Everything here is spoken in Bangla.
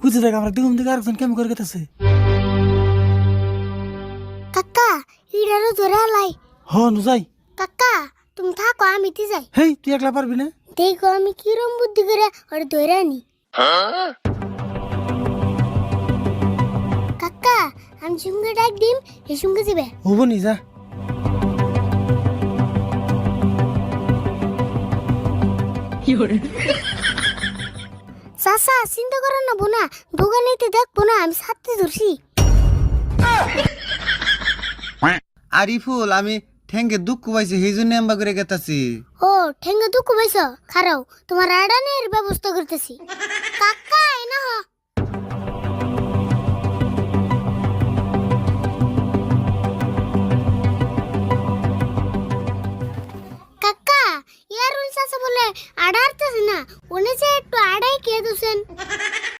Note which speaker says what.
Speaker 1: বুঝে দেখ আমরা দিগুম দিকে আরেকজন কেমন করে গেতেছে।
Speaker 2: কাকা ইডারও ধরে আলাই।
Speaker 1: হ নু যাই।
Speaker 2: কাকা তুমি থাকো আমি তি যাই।
Speaker 1: হেই তুই একলা পারবি না?
Speaker 2: দেখো আমি কিরম বুদ্ধি করে ওর ধরে আনি। কাকা আমি সঙ্গে ডাক দিম এই সঙ্গে যাবে।
Speaker 1: হবো নি যা।
Speaker 2: চাচা চিন্তা করেন না বোনা দোকানেতে দেখবো না আমি ছাড়তে ধরছি।
Speaker 3: আরিফুল আমি ঠেঙ্গে দুঃখ পাইছি সেই জন্য আম্বা করে গেতাছি।
Speaker 2: ও ঠেঙ্গে দুঃখ পাইছ খারাও তোমার আড়ানের ব্যবস্থা করতেছি। কাকা এনা